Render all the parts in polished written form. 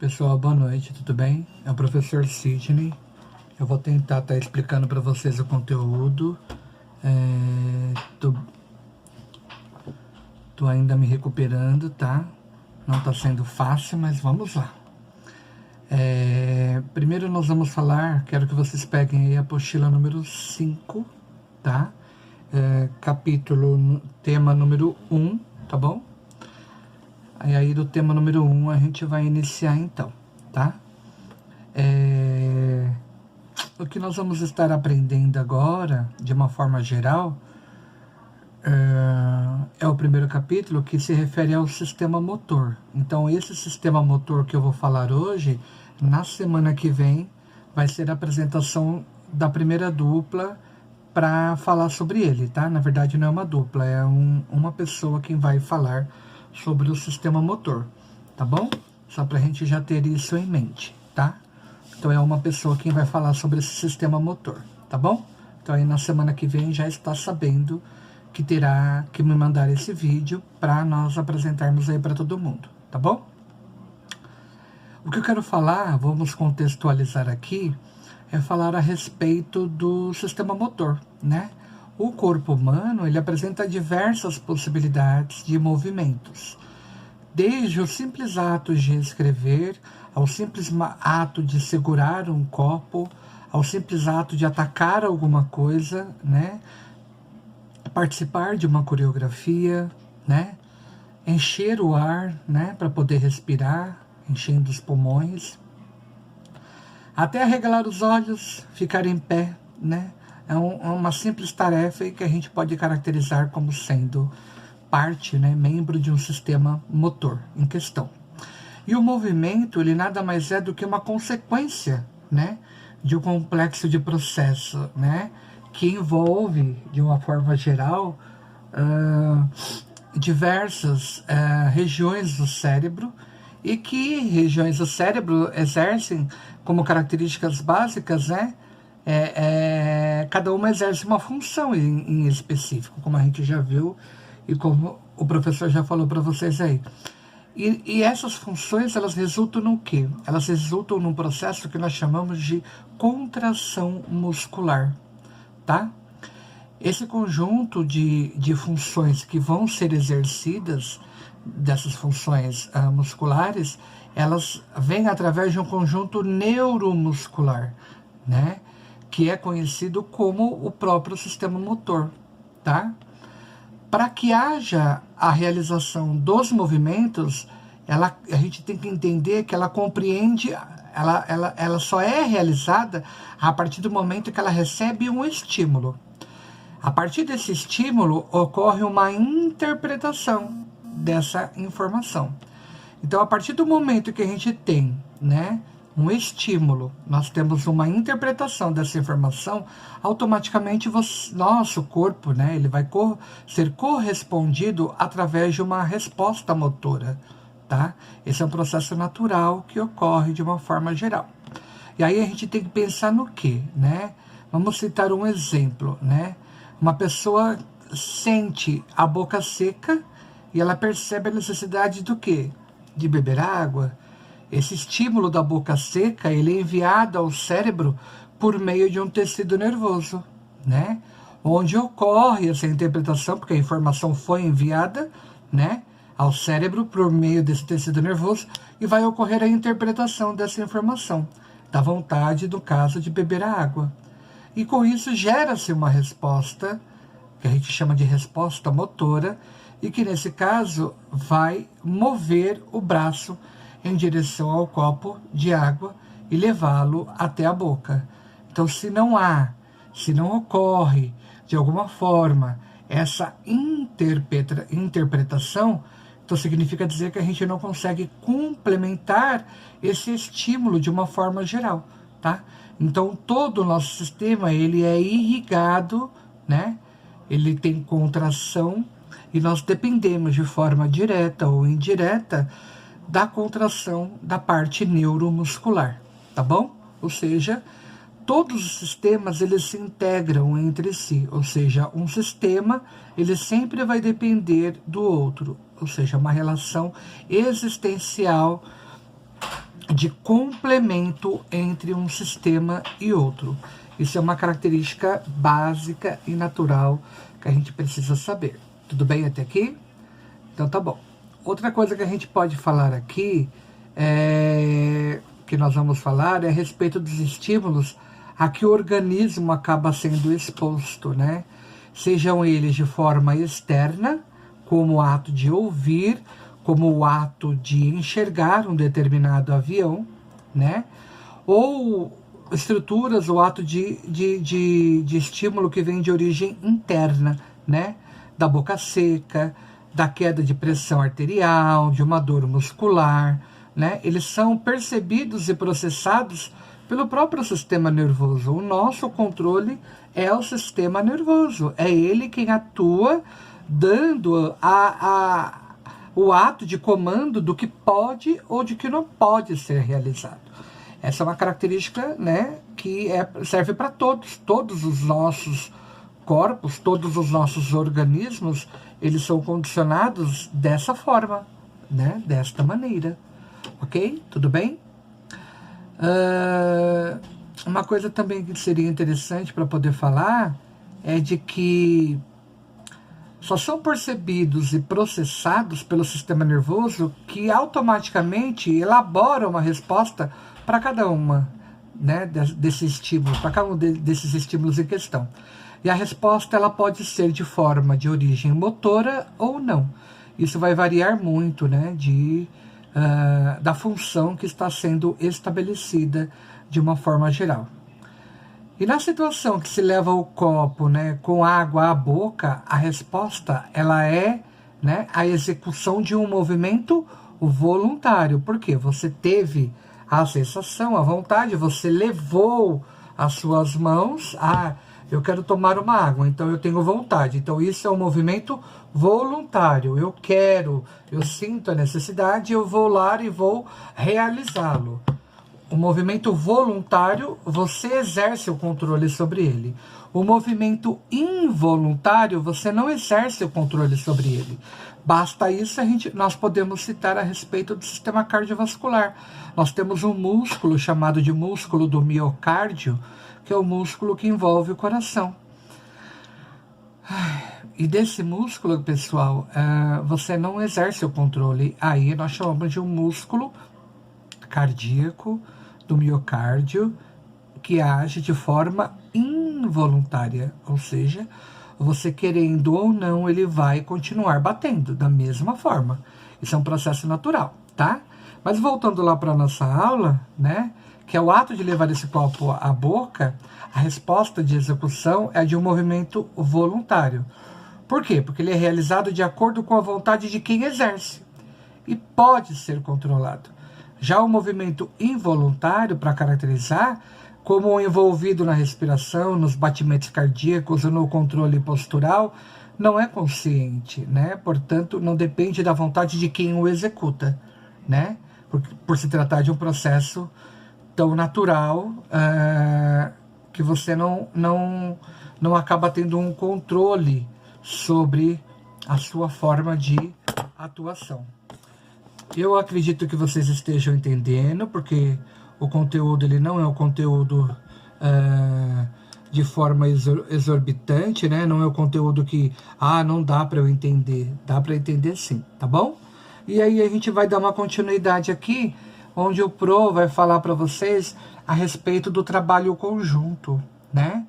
Pessoal, boa noite, tudo bem? É o professor Sidney. Eu vou tentar estar explicando para vocês o conteúdo. Tô ainda me recuperando, tá? Não tá sendo fácil, mas vamos lá. Primeiro nós vamos falar, quero que vocês peguem aí a apostila número 5, tá? Tema número 1, tá bom? Aí do tema número 1 a gente vai iniciar então, tá? O que nós vamos estar aprendendo agora, de uma forma geral, é o primeiro capítulo que se refere ao sistema motor. Então esse sistema motor que eu vou falar hoje, na semana que vem, vai ser a apresentação da primeira dupla para falar sobre ele, tá? Na verdade não é uma dupla, é uma pessoa quem vai falar sobre o sistema motor, tá bom? Só para a gente já ter isso em mente, tá? Então é uma pessoa quem vai falar sobre esse sistema motor, tá bom? Então aí na semana que vem já está sabendo que terá que me mandar esse vídeo para nós apresentarmos aí para todo mundo, tá bom? O que eu quero falar, vamos contextualizar aqui, é falar a respeito do sistema motor, né? O corpo humano, ele apresenta diversas possibilidades de movimentos, desde o simples ato de escrever, ao simples ato de segurar um copo, ao simples ato de atacar alguma coisa, né? Participar de uma coreografia, né? Encher o ar, né? Para poder respirar, enchendo os pulmões, até arregalar os olhos, ficar em pé, né? É uma simples tarefa que a gente pode caracterizar como sendo parte, né, membro de um sistema motor em questão. E o movimento, ele nada mais é do que uma consequência, né, de um complexo de processo, né, que envolve, de uma forma geral, diversas regiões do cérebro, e que regiões do cérebro exercem como características básicas, né, cada uma exerce uma função em específico, como a gente já viu e como o professor já falou para vocês aí. E essas funções, elas resultam no quê? Elas resultam num processo que nós chamamos de contração muscular, tá? Esse conjunto de funções que vão ser exercidas, dessas funções musculares, elas vêm através de um conjunto neuromuscular, né? Que é conhecido como o próprio sistema motor, tá? Para que haja a realização dos movimentos, a gente tem que entender que ela compreende, ela só é realizada a partir do momento que ela recebe um estímulo. A partir desse estímulo, ocorre uma interpretação dessa informação. Então, a partir do momento que a gente tem, né, um estímulo, nós temos uma interpretação dessa informação, automaticamente nosso corpo, né, ele vai ser correspondido através de uma resposta motora, tá? Esse é um processo natural que ocorre de uma forma geral. E aí a gente tem que pensar no quê, né? Vamos citar um exemplo, né? Uma pessoa sente a boca seca e ela percebe a necessidade do quê? De beber água. Esse estímulo da boca seca, ele é enviado ao cérebro por meio de um tecido nervoso, né? Onde ocorre essa interpretação, porque a informação foi enviada, né, ao cérebro por meio desse tecido nervoso, e vai ocorrer a interpretação dessa informação, da vontade, no caso, de beber a água. E com isso gera-se uma resposta, que a gente chama de resposta motora, e que nesse caso vai mover o braço em direção ao copo de água e levá-lo até a boca. Então, se não ocorre de alguma forma essa interpretação, então significa dizer que a gente não consegue complementar esse estímulo de uma forma geral, tá? Então, todo o nosso sistema, ele é irrigado, né? Ele tem contração e nós dependemos de forma direta ou indireta da contração da parte neuromuscular, tá bom? Ou seja, todos os sistemas, eles se integram entre si, ou seja, um sistema, ele sempre vai depender do outro, ou seja, uma relação existencial de complemento entre um sistema e outro. Isso é uma característica básica e natural que a gente precisa saber. Tudo bem até aqui? Então tá bom. Outra coisa que a gente pode falar aqui, que nós vamos falar, é a respeito dos estímulos a que o organismo acaba sendo exposto, né? Sejam eles de forma externa, como o ato de ouvir, como o ato de enxergar um determinado avião, né? Ou estruturas, o ato de estímulo que vem de origem interna, né? Da boca seca, da queda de pressão arterial, de uma dor muscular, né? Eles são percebidos e processados pelo próprio sistema nervoso. O nosso controle é o sistema nervoso, é ele quem atua dando o ato de comando do que pode ou de que não pode ser realizado. Essa é uma característica, né, que serve para todos os nossos corpos, todos os nossos organismos, eles são condicionados dessa forma, né, desta maneira. Ok? Tudo bem? Uma coisa também que seria interessante para poder falar é de que só são percebidos e processados pelo sistema nervoso que automaticamente elabora uma resposta para cada uma, né, desse estímulo, para cada um desses estímulos em questão. E a resposta ela pode ser de forma de origem motora ou não. Isso vai variar muito, né, da função que está sendo estabelecida de uma forma geral. E na situação que se leva o copo, né, com água à boca, a resposta ela é, né, a execução de um movimento voluntário. Porque você teve a sensação, a vontade, você levou as suas mãos a... Eu quero tomar uma água, então eu tenho vontade. Então isso é um movimento voluntário. Eu quero, eu sinto a necessidade, eu vou lá e vou realizá-lo. O movimento voluntário, você exerce o controle sobre ele. O movimento involuntário, você não exerce o controle sobre ele. Basta isso, nós podemos citar a respeito do sistema cardiovascular. Nós temos um músculo chamado de músculo do miocárdio, que é o músculo que envolve o coração. E desse músculo, pessoal, você não exerce o controle. Aí nós chamamos de um músculo cardíaco do miocárdio que age de forma involuntária, ou seja, você querendo ou não, ele vai continuar batendo da mesma forma. Isso é um processo natural, tá? Mas voltando lá para a nossa aula, né, que é o ato de levar esse copo à boca, a resposta de execução é de um movimento voluntário. Por quê? Porque ele é realizado de acordo com a vontade de quem exerce e pode ser controlado. Já o movimento involuntário, para caracterizar, como envolvido na respiração, nos batimentos cardíacos ou no controle postural, não é consciente, né? Portanto, não depende da vontade de quem o executa, né? Por se tratar de um processo tão natural que você não acaba tendo um controle sobre a sua forma de atuação. Eu acredito que vocês estejam entendendo, porque o conteúdo ele não é um conteúdo de forma exorbitante, né? Não é um conteúdo que, não dá para eu entender. Dá para entender sim, tá bom? E aí a gente vai dar uma continuidade aqui, onde o Pro vai falar para vocês a respeito do trabalho conjunto, né?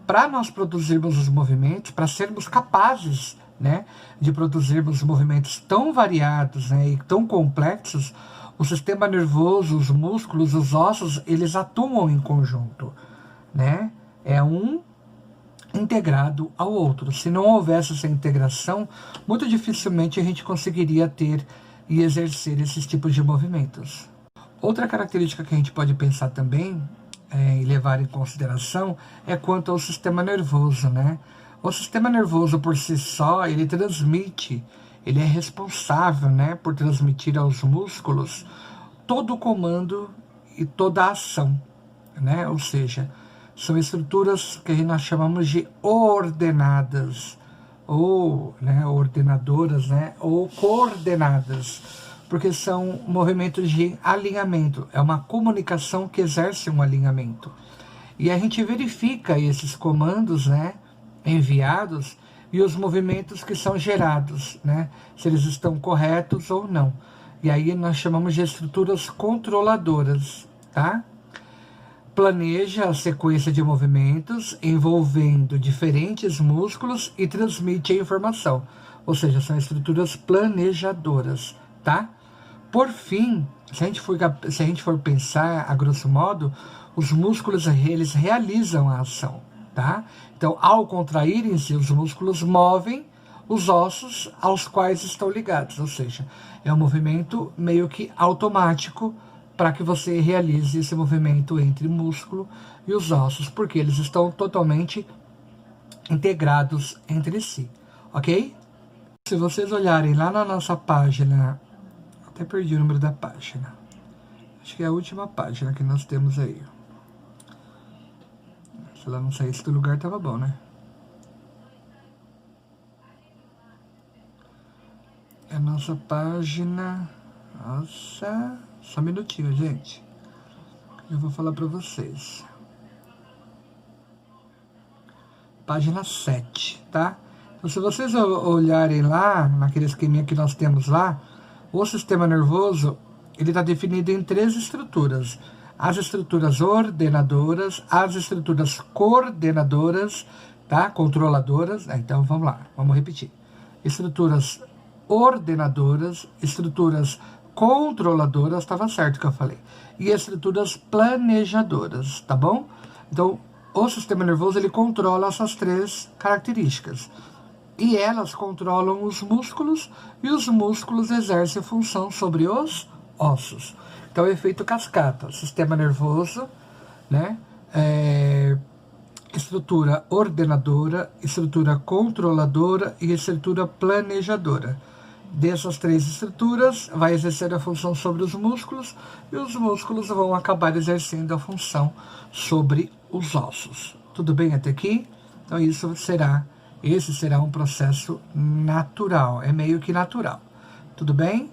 Para nós produzirmos os movimentos, para sermos capazes, né, de produzirmos movimentos tão variados, né, e tão complexos, o sistema nervoso, os músculos, os ossos, eles atuam em conjunto, né? É um integrado ao outro. Se não houvesse essa integração, muito dificilmente a gente conseguiria ter e exercer esses tipos de movimentos. Outra característica que a gente pode pensar também e levar em consideração é quanto ao sistema nervoso, né? O sistema nervoso por si só, ele transmite, ele é responsável, né, por transmitir aos músculos todo o comando e toda a ação, né? Ou seja, são estruturas que nós chamamos de ordenadas, ou, né, ordenadoras, né, ou coordenadas. porque são movimentos de alinhamento, é uma comunicação que exerce um alinhamento. E a gente verifica esses comandos, né, enviados e os movimentos que são gerados, né, se eles estão corretos ou não. E aí nós chamamos de estruturas controladoras, tá? Planeja a sequência de movimentos envolvendo diferentes músculos e transmite a informação. Ou seja, são estruturas planejadoras, tá? Por fim, se a gente for pensar a grosso modo, os músculos eles realizam a ação, tá? Então, ao contraírem-se, os músculos movem os ossos aos quais estão ligados, ou seja, é um movimento meio que automático para que você realize esse movimento entre o músculo e os ossos, porque eles estão totalmente integrados entre si, ok? Se vocês olharem lá na nossa página, até perdi o número da página, acho que é a última página que nós temos aí. Se ela não saísse do lugar, tava bom, né? É a nossa página... Nossa... Só um minutinho, gente. Eu vou falar para vocês. Página 7, tá? Então, se vocês olharem lá, naquele esqueminha que nós temos lá, o sistema nervoso, ele está definido em 3 estruturas. As estruturas ordenadoras, as estruturas coordenadoras, tá? Controladoras. Então, vamos lá, vamos repetir. Estruturas ordenadoras, estruturas controladoras, estava certo o que eu falei, e estruturas planejadoras, tá bom? Então, o sistema nervoso, ele controla essas 3 características, e elas controlam os músculos, e os músculos exercem função sobre os ossos. Então, é efeito cascata, sistema nervoso, né, estrutura ordenadora, estrutura controladora e estrutura planejadora. Dessas 3 estruturas, vai exercer a função sobre os músculos, e os músculos vão acabar exercendo a função sobre os ossos. Tudo bem até aqui? Então esse será um processo natural, é meio que natural. Tudo bem?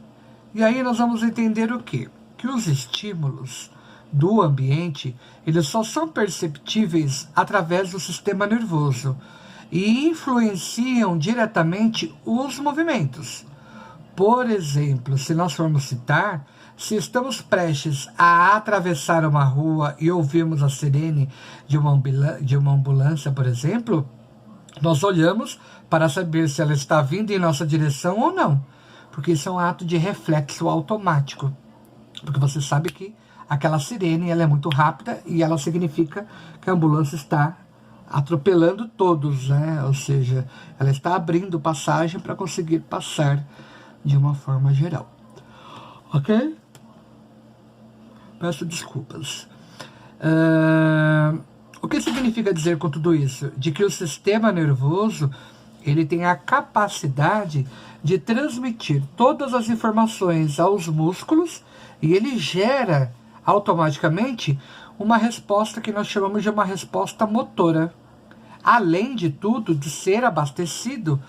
E aí nós vamos entender o quê? Que os estímulos do ambiente, eles só são perceptíveis através do sistema nervoso e influenciam diretamente os movimentos. Por exemplo, se nós formos citar, se estamos prestes a atravessar uma rua e ouvimos a sirene de uma ambulância, por exemplo, nós olhamos para saber se ela está vindo em nossa direção ou não, porque isso é um ato de reflexo automático, porque você sabe que aquela sirene ela é muito rápida e ela significa que a ambulância está atropelando todos, né? Ou seja, ela está abrindo passagem para conseguir passar de uma forma geral. Ok? Peço desculpas. O que significa dizer com tudo isso? De que o sistema nervoso, ele tem a capacidade de transmitir todas as informações aos músculos e ele gera automaticamente uma resposta que nós chamamos de uma resposta motora. Além de tudo, de ser abastecido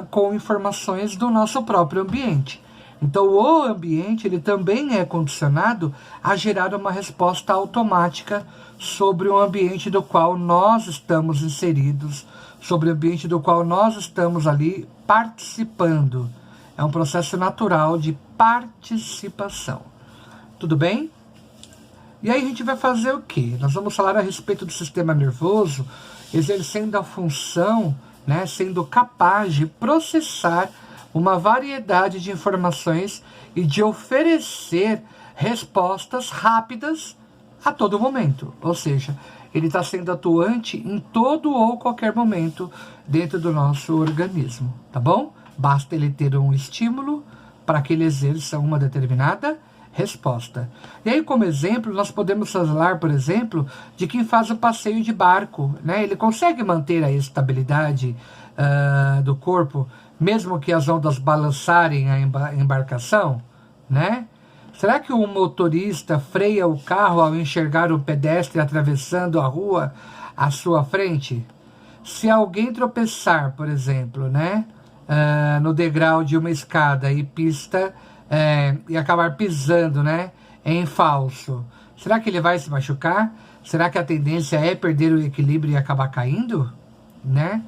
com informações do nosso próprio ambiente. Então, o ambiente ele também é condicionado a gerar uma resposta automática sobre o ambiente do qual nós estamos inseridos, sobre o ambiente do qual nós estamos ali participando. É um processo natural de participação. Tudo bem? E aí a gente vai fazer o quê? Nós vamos falar a respeito do sistema nervoso, exercendo a função, né, sendo capaz de processar uma variedade de informações e de oferecer respostas rápidas a todo momento. Ou seja, ele está sendo atuante em todo ou qualquer momento dentro do nosso organismo, tá bom? Basta ele ter um estímulo para que ele exerça uma determinada resposta. E aí, como exemplo, nós podemos falar, por exemplo, de quem faz o passeio de barco, né? Ele consegue manter a estabilidade do corpo, mesmo que as ondas balançarem a embarcação, né? Será que o motorista freia o carro ao enxergar o pedestre atravessando a rua à sua frente? Se alguém tropeçar, por exemplo, né, no degrau de uma escada e pista e acabar pisando, né, em falso, será que ele vai se machucar? Será que a tendência é perder o equilíbrio e acabar caindo, né?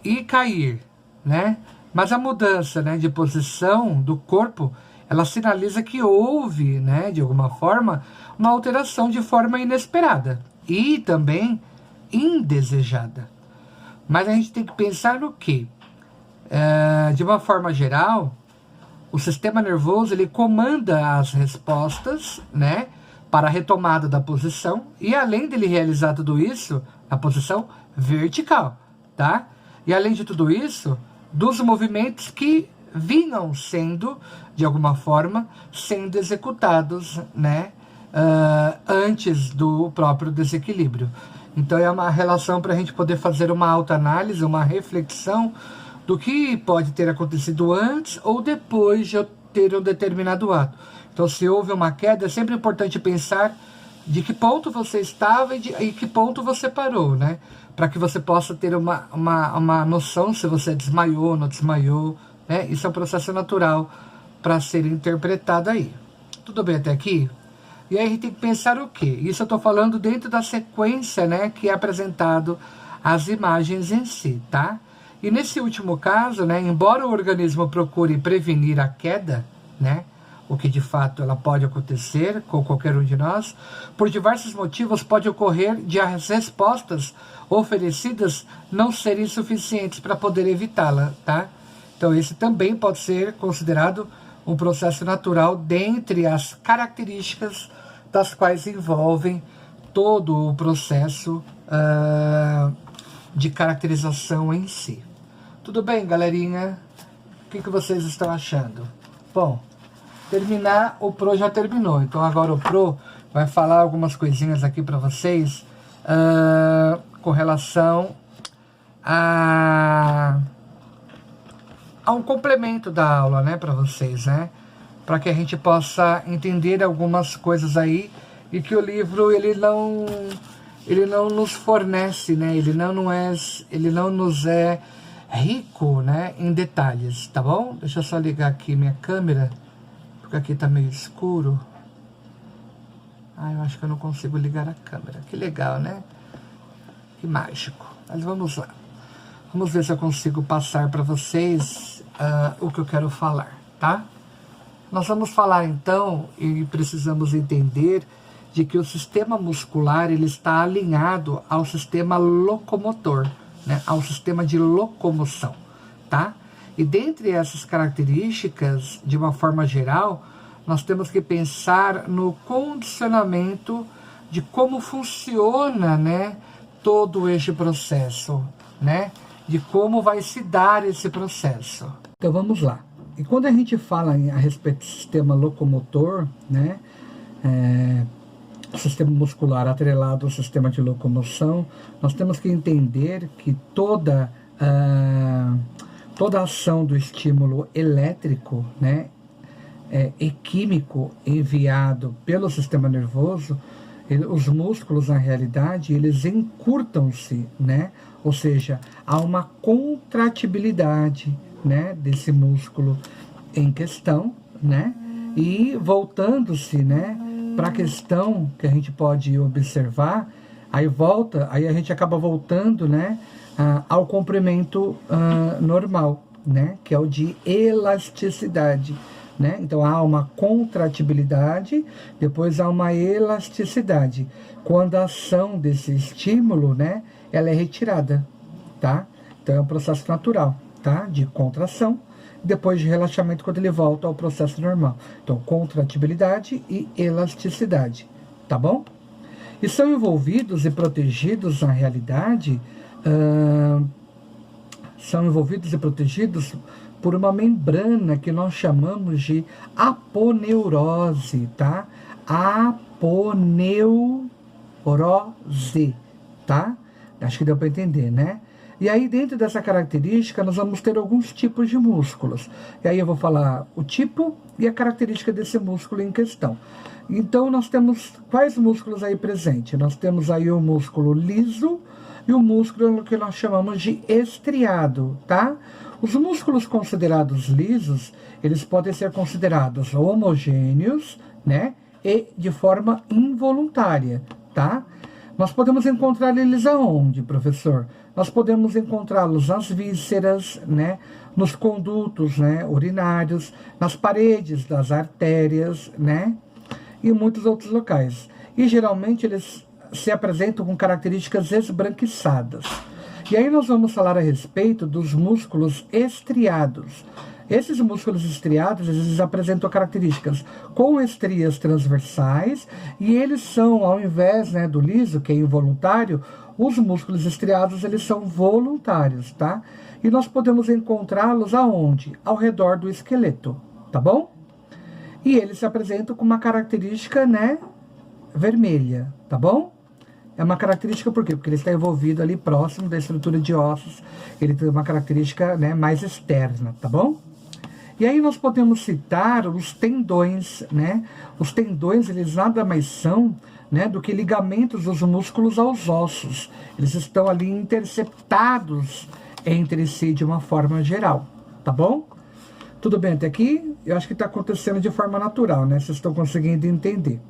E cair, né? Mas a mudança, né, de posição do corpo, ela sinaliza que houve, né, de alguma forma, uma alteração de forma inesperada e também indesejada. Mas a gente tem que pensar no quê? De uma forma geral, o sistema nervoso ele comanda as respostas, né, para a retomada da posição, e além dele realizar tudo isso na posição vertical, tá? E além de tudo isso, dos movimentos que vinham sendo, de alguma forma, sendo executados, né, antes do próprio desequilíbrio. Então é uma relação para a gente poder fazer uma autoanálise, uma reflexão do que pode ter acontecido antes ou depois de eu ter um determinado ato. Então, se houve uma queda, é sempre importante pensar de que ponto você estava e que ponto você parou, né? Para que você possa ter uma noção se você desmaiou ou não desmaiou, né? Isso é um processo natural para ser interpretado aí. Tudo bem até aqui? E aí a gente tem que pensar o quê? Isso eu estou falando dentro da sequência, né, que é apresentado as imagens em si, tá? E nesse último caso, né, embora o organismo procure prevenir a queda, né, o que de fato ela pode acontecer com qualquer um de nós, por diversos motivos pode ocorrer de as respostas oferecidas não serem suficientes para poder evitá-la, tá? Então esse também pode ser considerado um processo natural dentre as características das quais envolvem todo o processo de caracterização em si. Tudo bem, galerinha? O que vocês estão achando? Bom, terminar, o Pro já terminou. Então agora o Pro vai falar algumas coisinhas aqui para vocês com relação a um complemento da aula, né, para vocês, né? Para que a gente possa entender algumas coisas aí e que o livro ele não nos fornece, né? Ele não nos é rico, né, em detalhes, tá bom? Deixa eu só ligar aqui minha câmera, porque aqui tá meio escuro. Eu acho que eu não consigo ligar a câmera. Que legal, né? Que mágico. Mas vamos lá. Vamos ver se eu consigo passar para vocês o que eu quero falar, tá? Nós vamos falar então, e precisamos entender de que o sistema muscular ele está alinhado ao sistema locomotor, né, ao sistema de locomoção, tá? E dentre essas características, de uma forma geral, nós temos que pensar no condicionamento de como funciona, né, todo este processo, né, de como vai se dar esse processo. Então vamos lá. E quando a gente fala a respeito do sistema locomotor, né, sistema muscular atrelado ao sistema de locomoção, nós temos que entender que toda ação do estímulo elétrico, né, e químico enviado pelo sistema nervoso, os músculos, na realidade, eles encurtam-se, né? Ou seja, há uma contratibilidade, né, desse músculo em questão, né? E voltando-se, né, para a questão que a gente pode observar, aí a gente acaba voltando, né, ao comprimento normal, né, que é o de elasticidade, né? Então há uma contratibilidade, depois há uma elasticidade, quando a ação desse estímulo, né, ela é retirada, tá? Então é um processo natural, tá? De contração, depois de relaxamento quando ele volta ao processo normal. Então, contratibilidade e elasticidade, tá bom? E são envolvidos e protegidos, na realidade, por uma membrana que nós chamamos de aponeurose, tá? Aponeurose, tá? Acho que deu para entender, né? E aí, dentro dessa característica, nós vamos ter alguns tipos de músculos. E aí eu vou falar o tipo e a característica desse músculo em questão. Então, nós temos quais músculos aí presentes? Nós temos aí o músculo liso, e o músculo que nós chamamos de estriado, tá? Os músculos considerados lisos, eles podem ser considerados homogêneos, né? E de forma involuntária, tá? Nós podemos encontrar eles aonde, professor? Nós podemos encontrá-los nas vísceras, né? Nos condutos, né? Urinários, nas paredes das artérias, né? E muitos outros locais. E geralmente eles se apresentam com características esbranquiçadas. E aí nós vamos falar a respeito dos músculos estriados. Esses músculos estriados, eles apresentam características com estrias transversais, e eles são, ao invés, né, do liso, que é involuntário, os músculos estriados, eles são voluntários, tá? E nós podemos encontrá-los aonde? Ao redor do esqueleto, tá bom? E eles se apresentam com uma característica, né, vermelha, tá bom? É uma característica por quê? Porque ele está envolvido ali próximo da estrutura de ossos, ele tem uma característica, né, mais externa, tá bom? E aí nós podemos citar os tendões, né? Os tendões, eles nada mais são, né, do que ligamentos dos músculos aos ossos. Eles estão ali interceptados entre si de uma forma geral, tá bom? Tudo bem até aqui? Eu acho que está acontecendo de forma natural, né? Vocês estão conseguindo entender.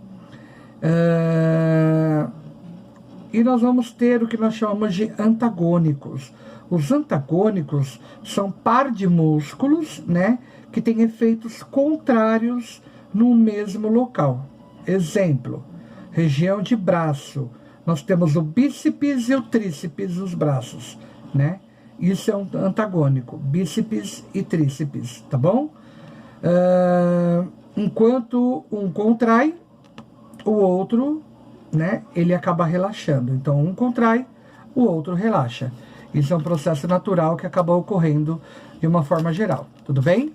E nós vamos ter o que nós chamamos de antagônicos. Os antagônicos são par de músculos, né, que têm efeitos contrários no mesmo local. Exemplo, região de braço. Nós temos o bíceps e o tríceps dos braços, né? Isso é um antagônico, bíceps e tríceps, tá bom? Enquanto um contrai, o outro, né, ele acaba relaxando. Então, um contrai, o outro relaxa. Isso é um processo natural que acaba ocorrendo de uma forma geral. Tudo bem?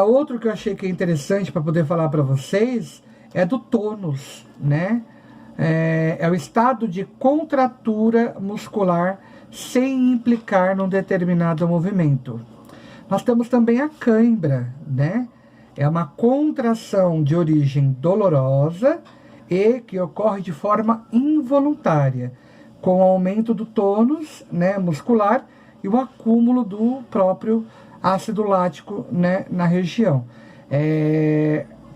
Outro que eu achei que é interessante para poder falar para vocês é do tônus, né? É o estado de contratura muscular sem implicar num determinado movimento. Nós temos também a cãibra, né? É uma contração de origem dolorosa e que ocorre de forma involuntária, com o aumento do tônus, né, muscular e o acúmulo do próprio ácido lático, né, na região.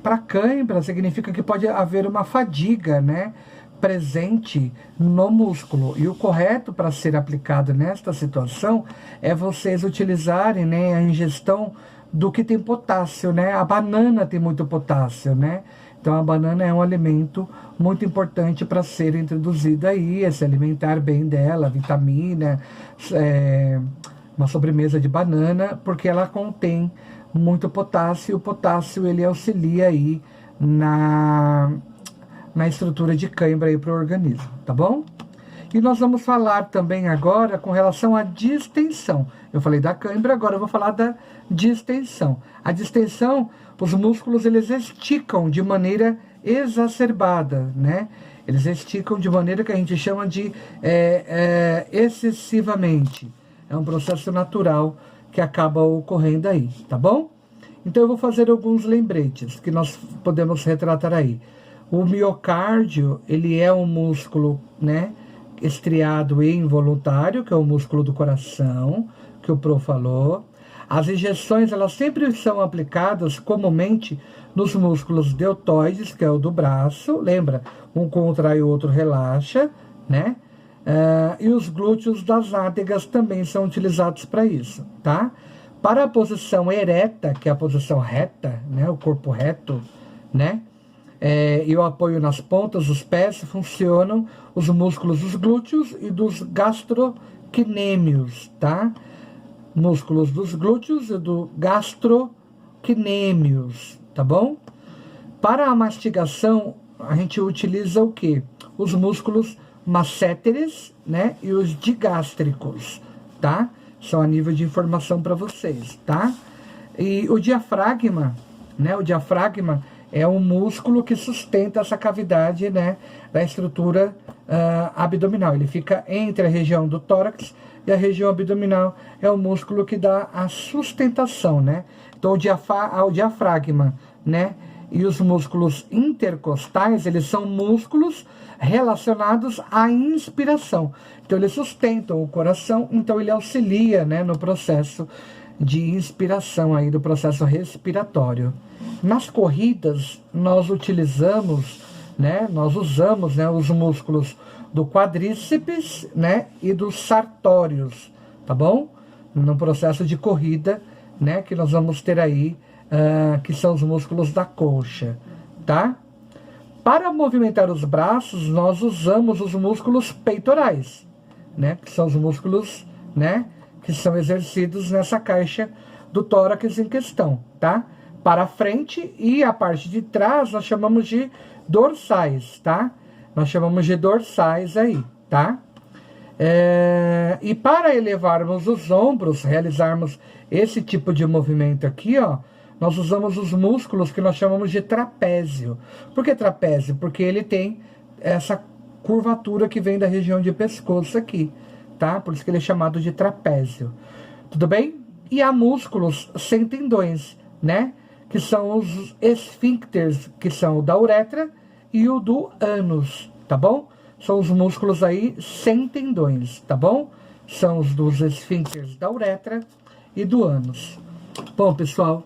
Para cãibra significa que pode haver uma fadiga, né, presente no músculo. E o correto para ser aplicado nesta situação é vocês utilizarem, né, a ingestão do que tem potássio, né? A banana tem muito potássio, né? Então a banana é um alimento muito importante para ser introduzido aí, se alimentar bem dela, vitamina, uma sobremesa de banana, porque ela contém muito potássio, e o potássio ele auxilia aí na estrutura de cãibra aí para o organismo, tá bom? E nós vamos falar também agora com relação à distensão. Eu falei da cãibra, agora eu vou falar da distensão. A distensão, os músculos eles esticam de maneira exacerbada, né? Eles esticam de maneira que a gente chama de excessivamente. É um processo natural que acaba ocorrendo aí, tá bom? Então eu vou fazer alguns lembretes que nós podemos retratar aí. O miocárdio, ele é um músculo, né, estriado e involuntário, que é o músculo do coração, que o Pro falou. As injeções, elas sempre são aplicadas comumente nos músculos deltoides, que é o do braço, lembra? Um contrai e o outro relaxa, né? E os glúteos das nádegas também são utilizados para isso, tá? Para a posição ereta, que é a posição reta, né? O corpo reto, né? E o apoio nas pontas dos pés, funcionam os músculos dos glúteos e dos gastrocnêmios, tá? Músculos dos glúteos e do gastrocnêmios, tá bom? Para a mastigação, a gente utiliza o quê? Os músculos masséteres, né? E os digástricos, tá? Só a nível de informação para vocês, tá? E o diafragma, né? O diafragma é um músculo que sustenta essa cavidade, né, da estrutura abdominal. Ele fica entre a região do tórax e a região abdominal. É o músculo que dá a sustentação, né? Então, o diafragma, né, e os músculos intercostais, eles são músculos relacionados à inspiração. Então, eles sustentam o coração, então ele auxilia, né, no processo de inspiração aí, do processo respiratório. Nas corridas, nós usamos, né, os músculos do quadríceps, né, e dos sartórios, tá bom? No processo de corrida, né, que nós vamos ter aí, que são os músculos da coxa, tá? Para movimentar os braços, nós usamos os músculos peitorais, né, que são os músculos, né, que são exercidos nessa caixa do tórax em questão, tá? Para a frente e a parte de trás nós chamamos de dorsais, tá? Nós chamamos de dorsais aí, tá? E para elevarmos os ombros, realizarmos esse tipo de movimento aqui, ó, nós usamos os músculos que nós chamamos de trapézio. Por que trapézio? Porque ele tem essa curvatura que vem da região de pescoço aqui, tá? Por isso que ele é chamado de trapézio. Tudo bem? E há músculos sem tendões, né? Que são os esfíncteres, que são o da uretra e o do ânus, tá bom? São os músculos aí sem tendões, tá bom? São os dos esfíncteres da uretra e do ânus. Bom, pessoal,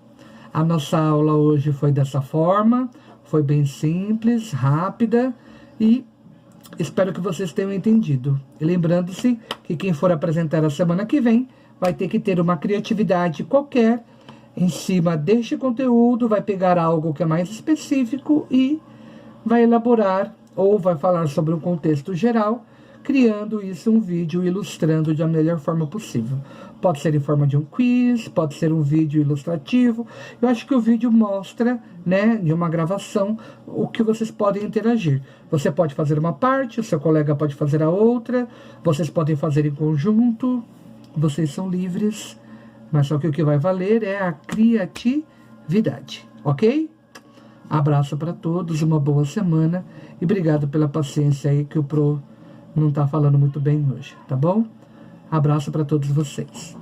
a nossa aula hoje foi dessa forma, foi bem simples, rápida e espero que vocês tenham entendido. E lembrando-se que quem for apresentar a semana que vem vai ter que ter uma criatividade qualquer em cima deste conteúdo, vai pegar algo que é mais específico e vai elaborar ou vai falar sobre um contexto geral, criando isso um vídeo, ilustrando da melhor forma possível. Pode ser em forma de um quiz, pode ser um vídeo ilustrativo. Eu acho que o vídeo mostra, né, de uma gravação, o que vocês podem interagir. Você pode fazer uma parte, o seu colega pode fazer a outra, vocês podem fazer em conjunto, vocês são livres, mas só que o que vai valer é a criatividade, ok? Abraço para todos, uma boa semana e obrigado pela paciência aí que o Pro não tá falando muito bem hoje, tá bom? Abraço para todos vocês.